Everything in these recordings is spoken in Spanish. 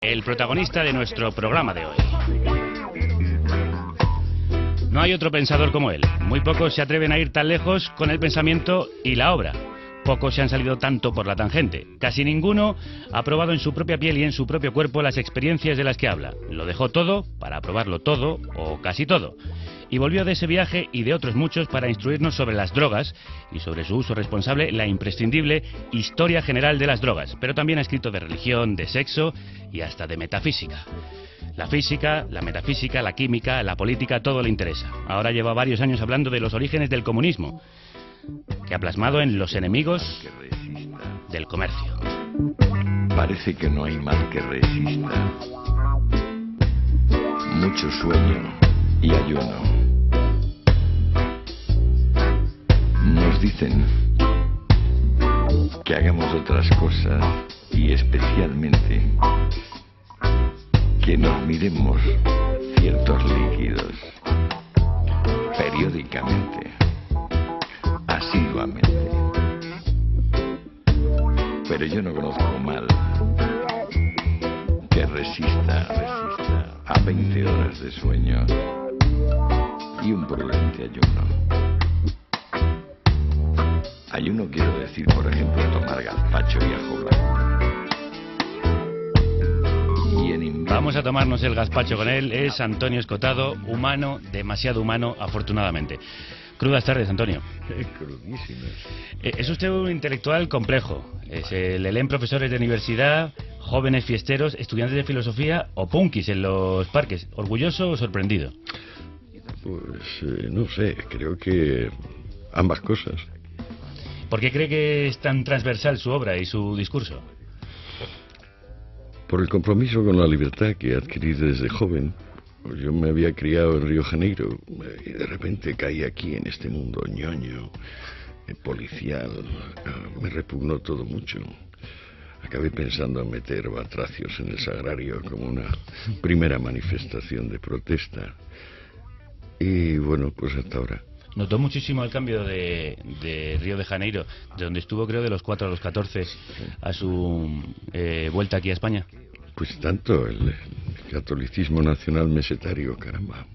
el protagonista de nuestro programa de hoy. No hay otro pensador como él. Muy pocos se atreven a ir tan lejos con el pensamiento y la obra. Pocos se han salido tanto por la tangente. Casi ninguno ha probado en su propia piel y en su propio cuerpo las experiencias de las que habla. Lo dejó todo para probarlo todo, o casi todo. Y volvió de ese viaje y de otros muchos para instruirnos sobre las drogas y sobre su uso responsable, la imprescindible historia general de las drogas. Pero también ha escrito de religión, de sexo y hasta de metafísica. La física, la metafísica, la química, la política, todo le interesa. Ahora lleva varios años hablando de los orígenes del comunismo, que ha plasmado en los enemigos del comercio. Parece que no hay mal que resista. Mucho sueño y ayuno. Nos dicen que hagamos otras cosas y especialmente que nos miremos ciertos líquidos periódicamente, asiduamente. Pero yo no conozco mal que resista a 20 horas de sueño y un prudente ayuno. Ayuno quiero decir, por ejemplo, tomar gazpacho y ajo blanco. Vamos a tomarnos el gazpacho con él. Es Antonio Escotado, humano, demasiado humano, afortunadamente. Crudas tardes, Antonio. Crudísimas. Es usted un intelectual complejo. Le leen profesores de universidad, jóvenes fiesteros, estudiantes de filosofía o punkis en los parques. ¿Orgulloso o sorprendido? Pues no sé, creo que ambas cosas. ¿Por qué cree que es tan transversal su obra y su discurso? Por el compromiso con la libertad que adquirí desde joven. Yo me había criado en Río de Janeiro y de repente caí aquí en este mundo ñoño, policial. Me repugnó todo mucho. Acabé pensando en meter batracios en el sagrario como una primera manifestación de protesta. Y bueno, pues hasta ahora. Notó muchísimo el cambio de Río de Janeiro, de donde estuvo creo de los 4 a los 14 a su vuelta aquí a España. Pues tanto, el catolicismo nacional mesetario, caramba.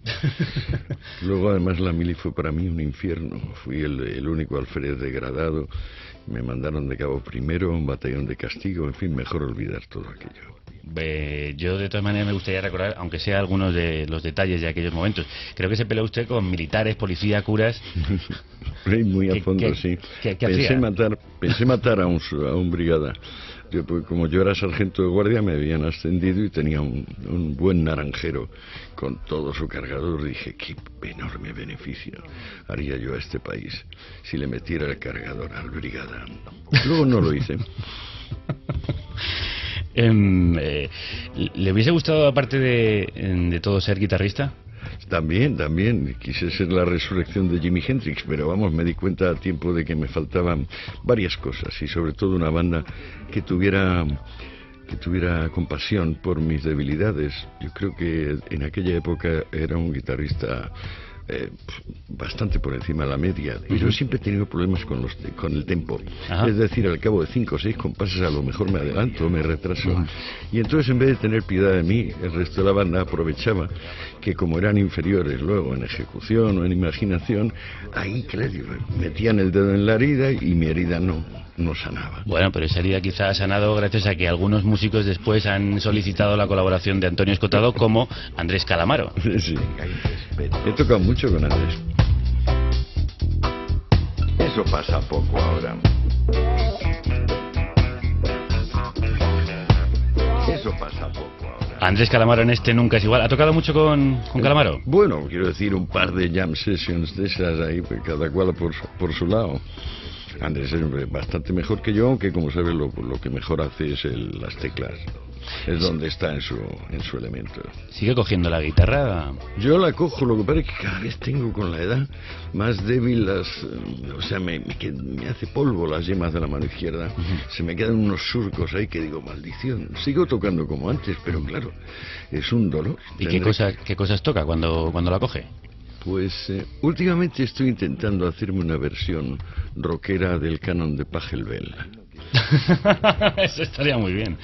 Luego además la mili fue para mí un infierno. Fui el único alférez degradado. Me mandaron de cabo primero, un batallón de castigo, en fin, mejor olvidar todo aquello. Yo de todas maneras me gustaría recordar, aunque sea algunos de los detalles de aquellos momentos. Creo que se peleó usted con militares, policía, curas. Muy a fondo, sí. Pensé matar a un brigada. Pues, como yo era sargento de guardia, me habían ascendido y tenía un buen naranjero con todo su cargador. Dije, qué enorme beneficio haría yo a este país si le metiera el cargador al brigada. Luego no lo hice. ¿Le hubiese gustado, aparte de todo, ser guitarrista? También. Quise ser la resurrección de Jimi Hendrix, pero vamos, me di cuenta a tiempo de que me faltaban varias cosas y sobre todo una banda que tuviera compasión por mis debilidades. Yo creo que en aquella época era un guitarrista bastante por encima de la media, pero siempre he tenido problemas con el tempo. Ajá. Es decir, al cabo de 5 o 6 compases a lo mejor me adelanto, me retraso. Y entonces, en vez de tener piedad de mí, el resto de la banda aprovechaba que como eran inferiores luego en ejecución o en imaginación, ahí, claro, metían el dedo en la herida y mi herida no sanaba. Bueno, pero esa herida quizá ha sanado gracias a que algunos músicos después han solicitado la colaboración de Antonio Escotado, como Andrés Calamaro. Sí, he tocado mucho con Andrés. Eso pasa poco ahora. Eso pasa poco ahora. Andrés Calamaro en este Nunca es igual. ¿Ha tocado mucho con Calamaro? Bueno, quiero decir, un par de jam sessions de esas ahí, pues cada cual por su lado. Andrés es bastante mejor que yo, aunque como sabes lo que mejor hace es las teclas. Es donde está en su elemento. ¿Sigue cogiendo la guitarra? Yo la cojo, lo que pasa es que cada vez tengo con la edad más débil o sea, me hace polvo las yemas de la mano izquierda. Se me quedan unos surcos ahí que digo, maldición. Sigo tocando como antes, pero claro, es un dolor. ¿Y qué cosas toca cuando la coge? Pues últimamente estoy intentando hacerme una versión rockera del canon de Pachelbel. Eso estaría muy bien.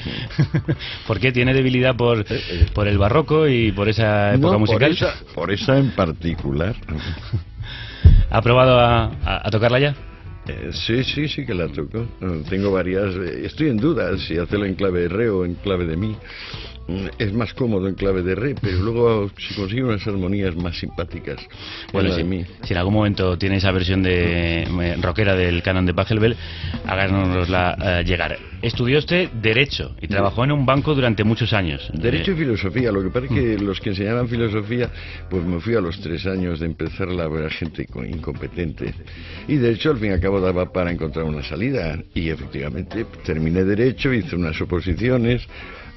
¿Por qué? ¿Tiene debilidad por el barroco y por esa época musical? Por esa en particular. ¿Ha probado a tocarla ya? Sí que la toco. Tengo varias. Estoy en duda si hacerlo en clave de re o en clave de mi. Es más cómodo en clave de re, pero luego si consigo unas armonías más simpáticas. Bueno, en mi. Si en algún momento tiene esa versión de rockera del canon de Pachelbel, háganosla llegar. Estudió usted Derecho y trabajó en un banco durante muchos años. Derecho y filosofía. Lo que pasa es que los que enseñaban filosofía, pues me fui a los 3 años de empezar a ver gente incompetente. Y Derecho al fin y al cabo daba para encontrar una salida. Y efectivamente terminé Derecho, hice unas oposiciones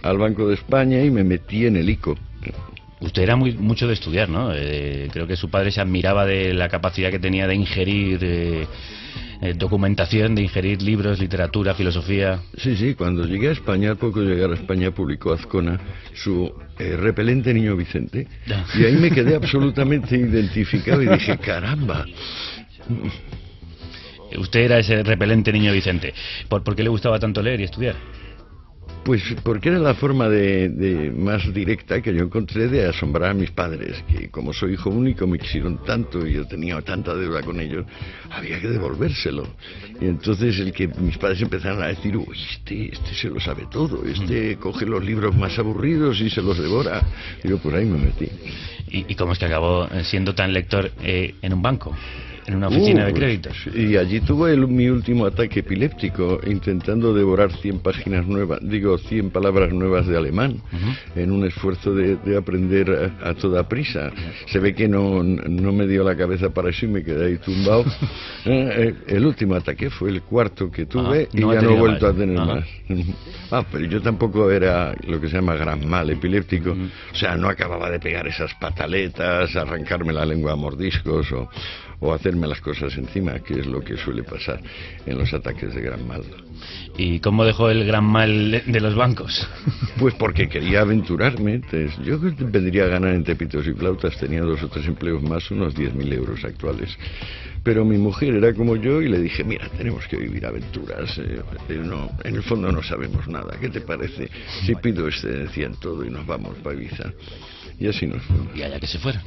al Banco de España y me metí en el ICO. Usted era mucho de estudiar, ¿no? Creo que su padre se admiraba de la capacidad que tenía de ingerir documentación, de ingerir libros, literatura, filosofía. Sí, cuando llegué a España, al poco de llegar a España, publicó Azcona su repelente Niño Vicente. Y ahí me quedé absolutamente identificado y dije, caramba. Usted era ese repelente Niño Vicente. ¿Por qué le gustaba tanto leer y estudiar? Pues porque era la forma de más directa que yo encontré de asombrar a mis padres, que como soy hijo único me quisieron tanto y yo tenía tanta deuda con ellos, había que devolvérselo. Y entonces el que mis padres empezaron a decir, uy, este se lo sabe todo, coge los libros más aburridos y se los devora. Y yo por ahí me metí. ¿Y cómo es que acabó siendo tan lector en un banco? En una oficina de créditos. Y allí tuve mi último ataque epiléptico, intentando devorar 100 palabras nuevas de alemán, en un esfuerzo de aprender a toda prisa. Se ve que no me dio la cabeza para eso y me quedé ahí tumbado. El último ataque fue el cuarto que tuve y ya no he vuelto a tener más. Pero yo tampoco era lo que se llama gran mal epiléptico. O sea, no acababa de pegar esas pataletas, arrancarme la lengua a mordiscos o hacerme las cosas encima, que es lo que suele pasar en los ataques de gran mal. ¿Y cómo dejó el gran mal de los bancos? Pues porque quería aventurarme. Entonces, yo vendría a ganar en tepitos y flautas, tenía 2 o 3 empleos más, unos 10.000 euros actuales. Pero mi mujer era como yo y le dije, mira, tenemos que vivir aventuras. En el fondo no sabemos nada. ¿Qué te parece si pido excedencia en todo y nos vamos para Ibiza? Y así nos fuimos. Y allá que se fuera.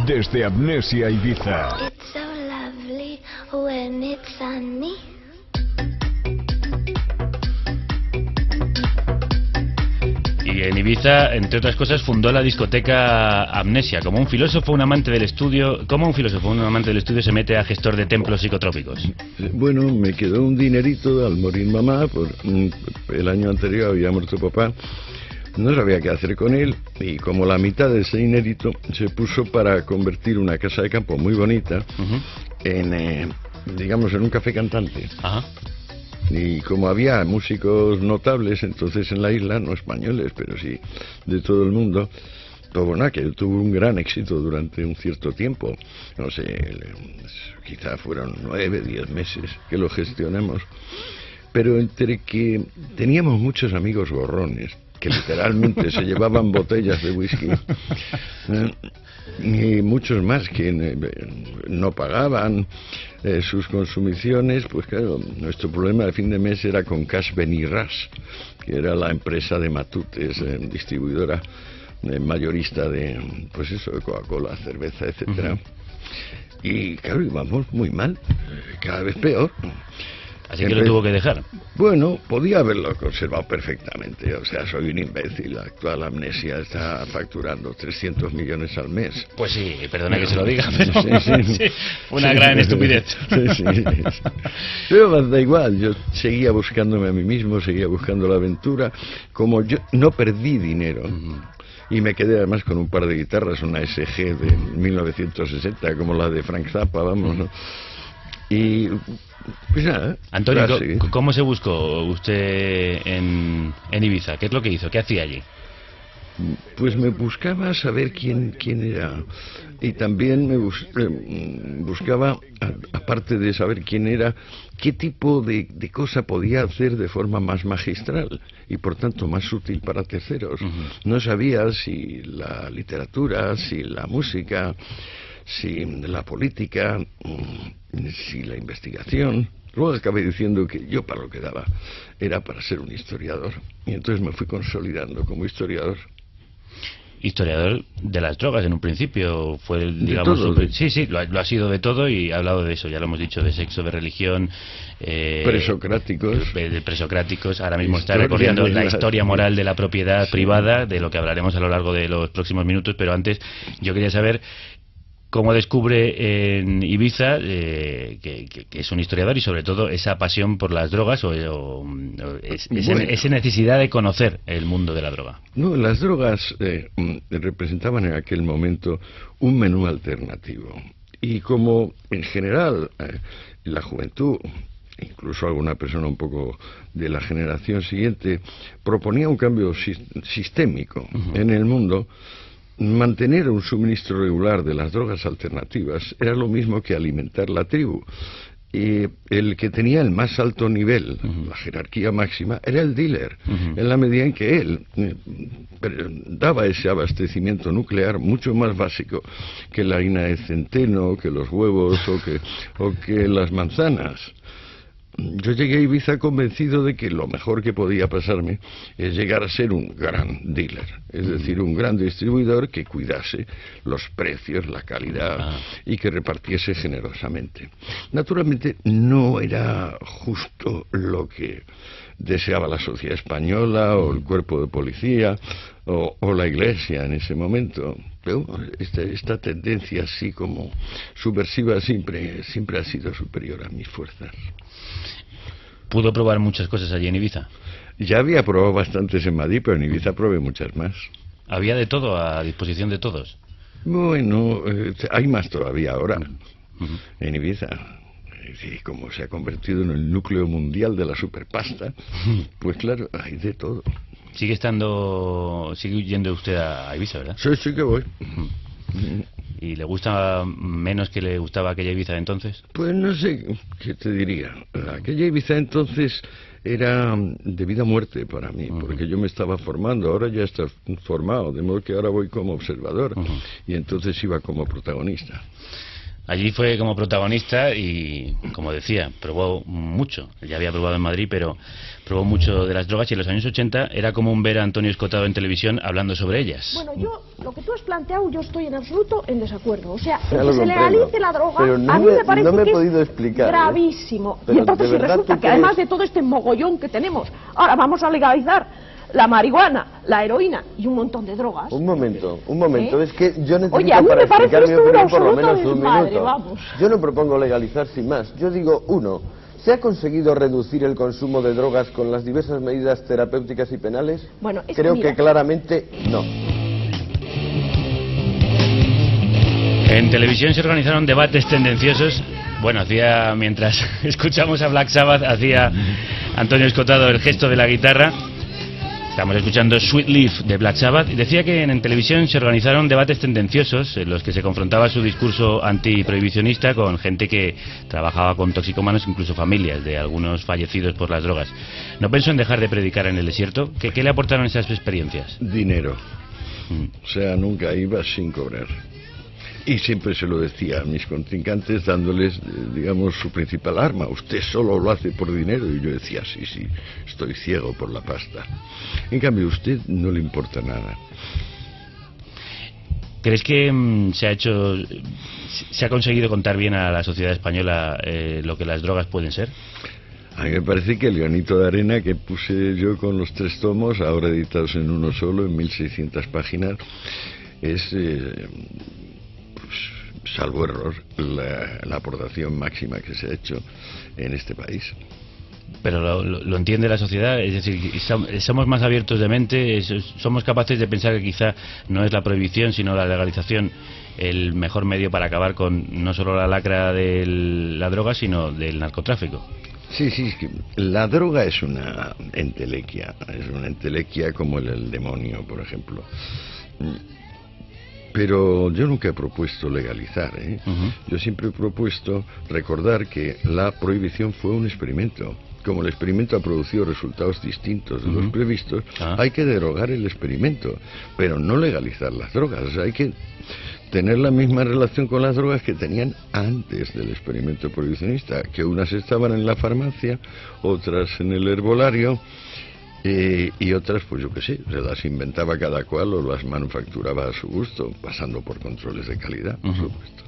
Desde Amnesia Ibiza. It's so lovely when it's sunny. Y en Ibiza, entre otras cosas, fundó la discoteca Amnesia. Como un filósofo, un amante del estudio. ¿Cómo un filósofo, un amante del estudio se mete a gestor de templos psicotrópicos? Bueno, me quedó un dinerito al morir mamá. El año anterior había muerto papá. No sabía qué hacer con él y como la mitad de ese dinerito se puso para convertir una casa de campo muy bonita en un café cantante. Y como había músicos notables entonces en la isla, no españoles, pero sí de todo el mundo, pues bueno, que tuvo un gran éxito durante un cierto tiempo. No sé, quizá fueron 9, 10 meses que lo gestionamos. Pero entre que teníamos muchos amigos gorrones, que literalmente se llevaban botellas de whisky, y muchos más que no pagaban sus consumiciones, pues claro, nuestro problema de fin de mes era con Cash Benirras, que era la empresa de Matutes, distribuidora mayorista de, pues eso, de Coca-Cola, cerveza, etcétera. Y claro, íbamos muy mal, cada vez peor. Así que lo tuvo que dejar. Bueno, podía haberlo conservado perfectamente. O sea, soy un imbécil. La actual Amnesia está facturando 300 millones al mes. Pues sí, perdona que se lo diga, pero sí, una gran estupidez. Sí. Pero da igual, yo seguía buscándome a mí mismo, seguía buscando la aventura. Como yo no perdí dinero. Y me quedé además con un par de guitarras, una SG de 1960, como la de Frank Zappa, vamos, ¿no? Y pues nada. Antonio, ¿cómo se buscó usted en Ibiza? ¿Qué es lo que hizo? ¿Qué hacía allí? Pues me buscaba saber quién era. Y también me buscaba, aparte de saber quién era, qué tipo de cosa podía hacer de forma más magistral y por tanto más útil para terceros. No sabía si la literatura, si la música, si la política, si la investigación, Luego acabé diciendo que yo para lo que daba era para ser un historiador, y entonces me fui consolidando como historiador. Historiador de las drogas en un principio, fue el, digamos, de todo, sí, lo ha sido de todo, y ha hablado de eso, ya lo hemos dicho, de sexo, de religión, presocráticos, de presocráticos. Ahora mismo está Historia recorriendo de la las- historia moral de la propiedad Sí. privada, de lo que hablaremos a lo largo de los próximos minutos, pero antes yo quería saber cómo descubre en Ibiza que es un historiador, y sobre todo esa pasión por las drogas Bueno. esa necesidad de conocer el mundo de la droga. No, las drogas representaban en aquel momento un menú alternativo. Y como en general la juventud, incluso alguna persona un poco de la generación siguiente, proponía un cambio sistémico en el mundo, mantener un suministro regular de las drogas alternativas era lo mismo que alimentar la tribu. Y el que tenía el más alto nivel, la jerarquía máxima, era el dealer, en la medida en que él daba ese abastecimiento nuclear mucho más básico que la harina de centeno, que los huevos o que las manzanas. Yo llegué a Ibiza convencido de que lo mejor que podía pasarme es llegar a ser un gran dealer, es decir, un gran distribuidor que cuidase los precios, la calidad y que repartiese generosamente. Naturalmente no era justo lo que deseaba la sociedad española o el cuerpo de policía o la iglesia en ese momento. Pero esta tendencia así como subversiva siempre ha sido superior a mis fuerzas. ¿Pudo probar muchas cosas allí en Ibiza? Ya había probado bastantes en Madrid, pero en Ibiza probé muchas más. ¿Había de todo a disposición de todos? Bueno, hay más todavía ahora en Ibiza. Y como se ha convertido en el núcleo mundial de la superpasta, pues claro, hay de todo. Sigue yendo usted a Ibiza, ¿verdad? Sí que voy. ¿Y le gusta menos que le gustaba aquella Ibiza de entonces? Pues no sé qué te diría. Aquella Ibiza entonces era de vida o muerte para mí, porque yo me estaba formando, ahora ya está formado, de modo que ahora voy como observador, y entonces iba como protagonista. Allí fue como protagonista y, como decía, probó mucho. Ya había probado en Madrid, pero probó mucho de las drogas, y en los años 80 era común ver a Antonio Escotado en televisión hablando sobre ellas. Bueno, yo, lo que tú has planteado, yo estoy en absoluto en desacuerdo. O sea, Ya que lo se comprendo. legalice la droga, Pero no a mí me- me parece no me he que podido es explicar, ¿eh? gravísimo. Pero Y entonces ¿de si verdad resulta tú que además crees? de todo este mogollón que tenemos, ahora vamos a legalizar la marihuana, la heroína y un montón de drogas. Un momento, ¿Eh? es que yo necesito Oye, a mí para me parece explicar mi esto un opinión por lo absoluto menos un desmadre, minuto. vamos. Yo no propongo legalizar sin más, yo digo, uno, ¿se ha conseguido reducir el consumo de drogas con las diversas medidas terapéuticas y penales? Bueno, es Creo mira, que claramente no. En televisión se organizaron debates tendenciosos. Bueno, mientras escuchamos a Black Sabbath, hacía Antonio Escotado el gesto de la guitarra. Estamos escuchando Sweet Leaf de Black Sabbath, y decía que en televisión se organizaron debates tendenciosos en los que se confrontaba su discurso antiprohibicionista con gente que trabajaba con toxicómanos, incluso familias de algunos fallecidos por las drogas. ¿No pensó en dejar de predicar en el desierto? ¿Qué le aportaron esas experiencias? Dinero. O sea, nunca iba sin cobrar. Y siempre se lo decía a mis contrincantes, dándoles, digamos, su principal arma. Usted solo lo hace por dinero. Y yo decía, sí, estoy ciego por la pasta. En cambio, a usted no le importa nada. ¿Crees que se ha conseguido contar bien a la sociedad española lo que las drogas pueden ser? A mí me parece que el granito de arena que puse yo con los 3 tomos, ahora editados en uno solo, en 1600 páginas, es... salvo error, la aportación máxima que se ha hecho en este país. Pero lo entiende la sociedad, es decir, somos más abiertos de mente, somos capaces de pensar que quizá no es la prohibición sino la legalización el mejor medio para acabar con no solo la lacra de la droga sino del narcotráfico. Sí, es que la droga es una entelequia como el demonio, por ejemplo. Pero yo nunca he propuesto legalizar, ¿eh? Yo siempre he propuesto recordar que la prohibición fue un experimento. Como el experimento ha producido resultados distintos de los previstos, hay que derogar el experimento, pero no legalizar las drogas. O sea, hay que tener la misma relación con las drogas que tenían antes del experimento prohibicionista, que unas estaban en la farmacia, otras en el herbolario, y otras, pues yo qué sé, se las inventaba cada cual o las manufacturaba a su gusto, pasando por controles de calidad, por supuesto.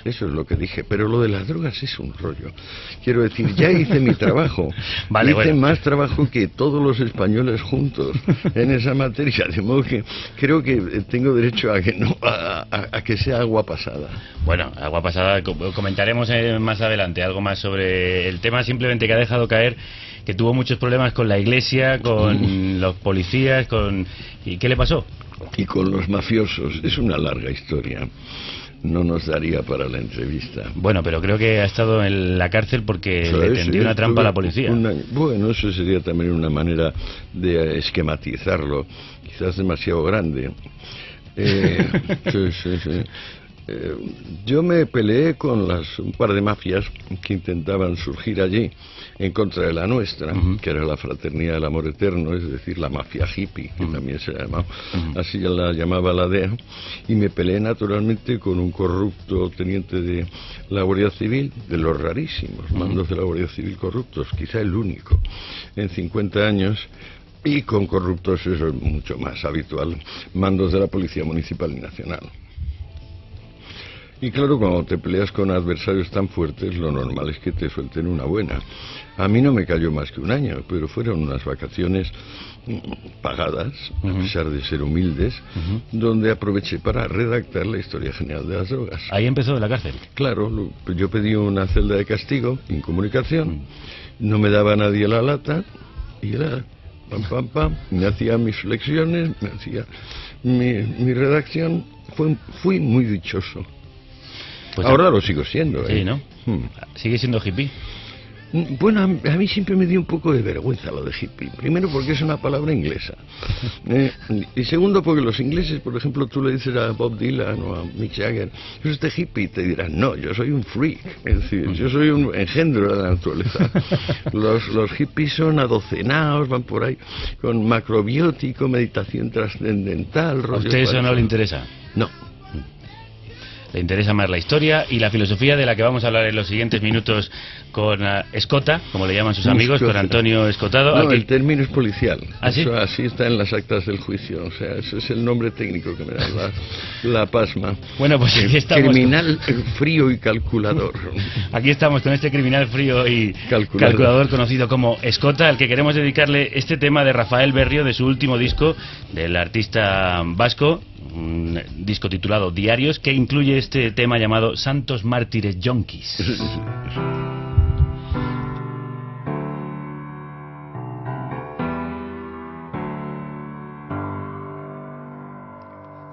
Eso es lo que dije, pero lo de las drogas es un rollo. Quiero decir, ya hice mi trabajo, hice más trabajo que todos los españoles juntos en esa materia, de modo que creo que tengo derecho a que no, a que sea agua pasada. Bueno, agua pasada, comentaremos más adelante algo más sobre el tema, simplemente que ha dejado caer que tuvo muchos problemas con la iglesia, con los policías, ¿y qué le pasó? Y con los mafiosos, es una larga historia. No nos daría para la entrevista. Bueno, pero creo que ha estado en la cárcel porque le tendió una trampa a la policía. Bueno, eso sería también una manera de esquematizarlo, quizás demasiado grande. Sí. Yo me peleé con un par de mafias que intentaban surgir allí en contra de la nuestra, que era la Fraternidad del Amor Eterno, es decir, la mafia hippie, que también se llamaba, así la llamaba la DEA, y me peleé naturalmente con un corrupto teniente de la Guardia Civil, de los rarísimos mandos de la Guardia Civil corruptos, quizá el único en 50 años, y con corruptos, eso es mucho más habitual, mandos de la Policía Municipal y Nacional. Y claro, cuando te peleas con adversarios tan fuertes, lo normal es que te suelten una buena. A mí no me cayó más que un año, pero fueron unas vacaciones pagadas, a pesar de ser humildes, donde aproveché para redactar la historia general de las drogas. ¿Ahí empezó la cárcel? Claro, yo pedí una celda de castigo, incomunicación, no me daba nadie la lata, y era pam, me hacía mis lecciones, me hacía mi redacción, fui muy dichoso. Pues ahora lo sigo siendo, ¿eh? Sí, ¿no? ¿Sigue siendo hippie? Bueno, a mí siempre me dio un poco de vergüenza lo de hippie. Primero porque es una palabra inglesa. Y segundo porque los ingleses, por ejemplo, tú le dices a Bob Dylan o a Mick Jagger, ¿es usted hippie? Y te dirán, no, yo soy un freak. Es decir, yo soy un engendro de la naturaleza. Los hippies son adocenados, van por ahí con macrobiótico, meditación trascendental. ¿A usted eso no le interesa? No. Le interesa más la historia y la filosofía, de la que vamos a hablar en los siguientes minutos con Escota, como le llaman sus amigos, con Antonio Escotado. No, el término es policial. ¿Ah, sí? Eso así está en las actas del juicio. O sea, ese es el nombre técnico que me da la pasma. Bueno, pues aquí estamos. Criminal frío y calculador. Aquí estamos con este criminal frío y calculador conocido como Escota, al que queremos dedicarle este tema de Rafael Berrio, de su último disco, del artista vasco, un disco titulado Diarios, que incluye este tema llamado Santos Mártires Yonkis.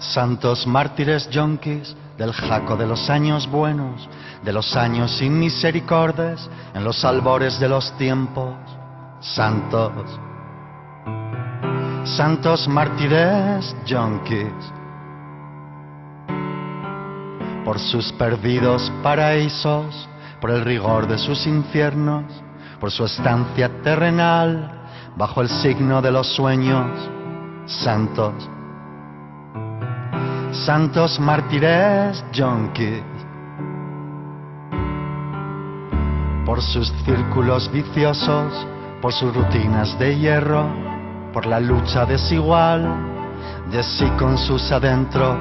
Santos mártires yonkis del jaco de los años buenos, de los años sin misericordias, en los albores de los tiempos. Santos mártires yonkis, por sus perdidos paraísos, por el rigor de sus infiernos, por su estancia terrenal, bajo el signo de los sueños. Santos mártires yonkis, por sus círculos viciosos, por sus rutinas de hierro, por la lucha desigual de sí con sus adentros.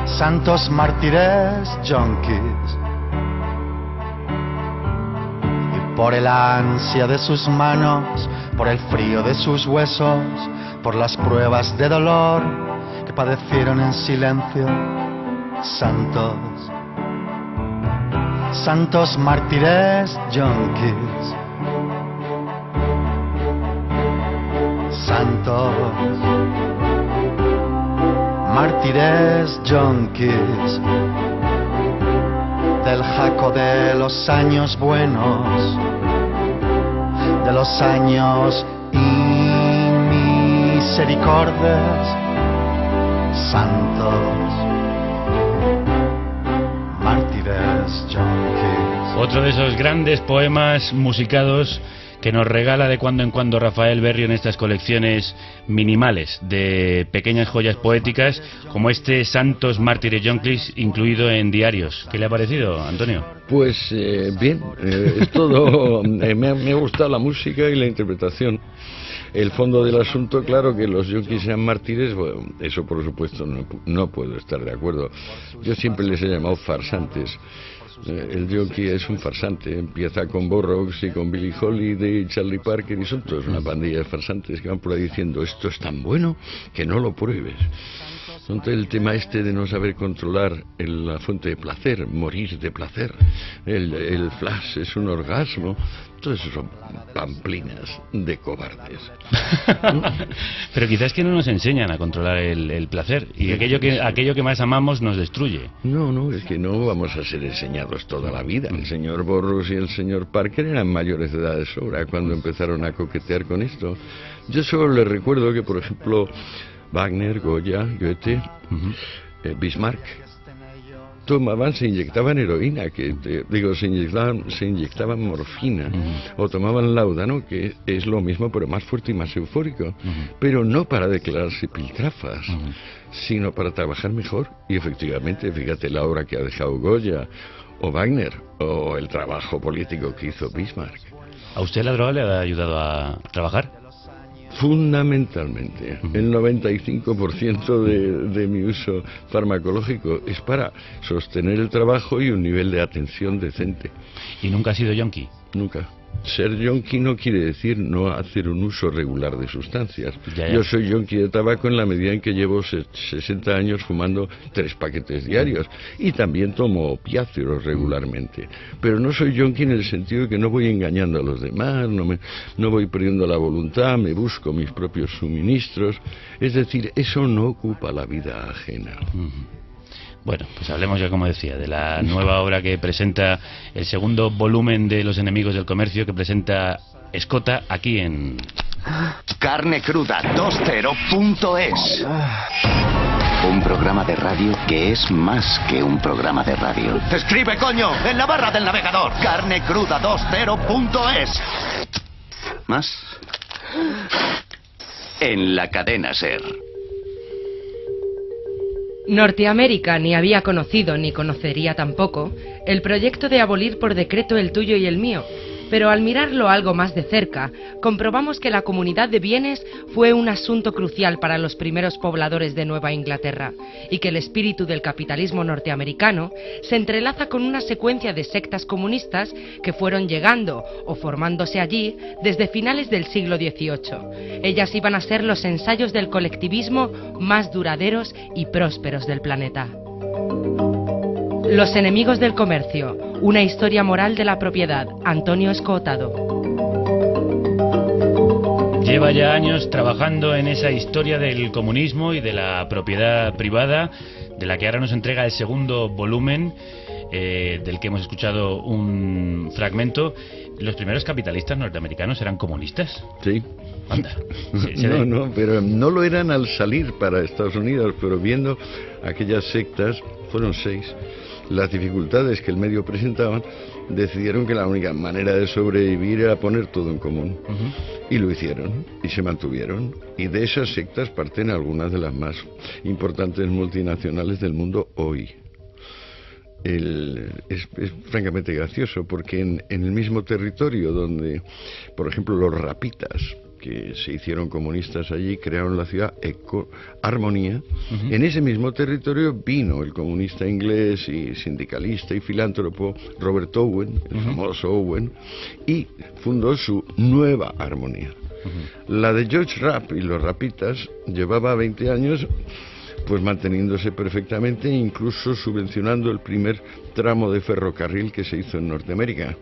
Santos mártires yonkis, y por el ansia de sus manos, por el frío de sus huesos, por las pruebas de dolor que padecieron en silencio. Santos mártires yonkis, mártires yonkis del jaco de los años buenos, de los años inmisericordes, misericordes, santos, mártires, junkies. Otro de esos grandes poemas musicados que nos regala de cuando en cuando Rafael Berrio en estas colecciones minimales de pequeñas joyas poéticas, como este Santos Mártires Yonkis, incluido en Diarios. ¿Qué le ha parecido, Antonio? Pues bien, es todo. Me ha gustado la música y la interpretación. El fondo del asunto, claro, que los yonkis sean mártires, bueno, eso por supuesto no puedo estar de acuerdo. Yo siempre les he llamado farsantes. El yonki es un farsante, empieza con Burroughs y con Billie Holiday y Charlie Parker, y son todos una pandilla de farsantes que van por ahí diciendo esto es tan bueno que no lo pruebes. Entonces el tema este de no saber controlar la fuente de placer, morir de placer, el flash es un orgasmo, todo eso son pamplinas de cobardes. Pero quizás que no nos enseñan a controlar el placer, y aquello que más amamos nos destruye. No, es que no vamos a ser enseñados toda la vida. El señor Burroughs y el señor Parker eran mayores de edad de sobra cuando empezaron a coquetear con esto. Yo solo les recuerdo que, por ejemplo, Wagner, Goya, Goethe, Bismarck se inyectaban heroína, se inyectaban morfina, o tomaban láudano, que es lo mismo pero más fuerte y más eufórico, pero no para declararse piltrafas, sino para trabajar mejor. Y efectivamente, fíjate la obra que ha dejado Goya o Wagner, o el trabajo político que hizo Bismarck. ¿A usted la droga le ha ayudado a trabajar? Fundamentalmente, el 95% de mi uso farmacológico es para sostener el trabajo y un nivel de atención decente. ¿Y nunca ha sido yonki? Nunca. Ser yonki no quiere decir no hacer un uso regular de sustancias. Ya. Yo soy yonki de tabaco en la medida en que llevo 60 años fumando 3 paquetes diarios, y también tomo opiáceos regularmente. Pero no soy yonki en el sentido de que no voy engañando a los demás, no voy perdiendo la voluntad, me busco mis propios suministros. Es decir, eso no ocupa la vida ajena. Bueno, pues hablemos ya, como decía, de la nueva obra que presenta el segundo volumen de Los enemigos del comercio, que presenta Escota aquí en... Carne Cruda 20.es. Un programa de radio que es más que un programa de radio. ¡Escribe, coño! En la barra del navegador. Carne Cruda 20.es. ¿Más? En la cadena SER. Norteamérica ni había conocido ni conocería tampoco el proyecto de abolir por decreto el tuyo y el mío, pero al mirarlo algo más de cerca, comprobamos que la comunidad de bienes fue un asunto crucial para los primeros pobladores de Nueva Inglaterra, y que el espíritu del capitalismo norteamericano se entrelaza con una secuencia de sectas comunistas que fueron llegando o formándose allí desde finales del siglo XVIII. Ellas iban a ser los ensayos del colectivismo más duraderos y prósperos del planeta. Los enemigos del comercio, una historia moral de la propiedad. Antonio Escotado. Lleva ya años trabajando en esa historia del comunismo y de la propiedad privada, de la que ahora nos entrega el segundo volumen, del que hemos escuchado un fragmento. ¿Los primeros capitalistas norteamericanos eran comunistas? Sí. Anda. No, pero no lo eran al salir para Estados Unidos, pero viendo aquellas sectas, fueron 6, las dificultades que el medio presentaban, decidieron que la única manera de sobrevivir era poner todo en común. Y lo hicieron, y se mantuvieron. Y de esas sectas parten algunas de las más importantes multinacionales del mundo hoy. Es francamente gracioso, porque en el mismo territorio donde, por ejemplo, los rapitas, que se hicieron comunistas allí, crearon la ciudad Armonía. En ese mismo territorio vino el comunista inglés y sindicalista y filántropo Robert Owen, el famoso Owen, y fundó su nueva Armonía. La de George Rapp y los rapitas llevaba 20 años pues manteniéndose perfectamente, incluso subvencionando el primer tramo de ferrocarril que se hizo en Norteamérica.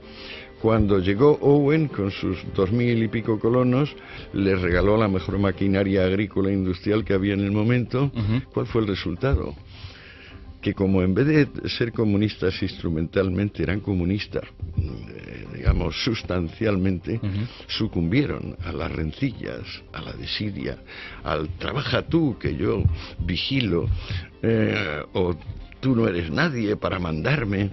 Cuando llegó Owen con sus 2000 y pico colonos, les regaló la mejor maquinaria agrícola e industrial que había en el momento. ¿Cuál fue el resultado? Que como en vez de ser comunistas instrumentalmente eran comunistas digamos, sustancialmente, sucumbieron a las rencillas, a la desidia, al trabaja tú que yo vigilo, o tú no eres nadie para mandarme.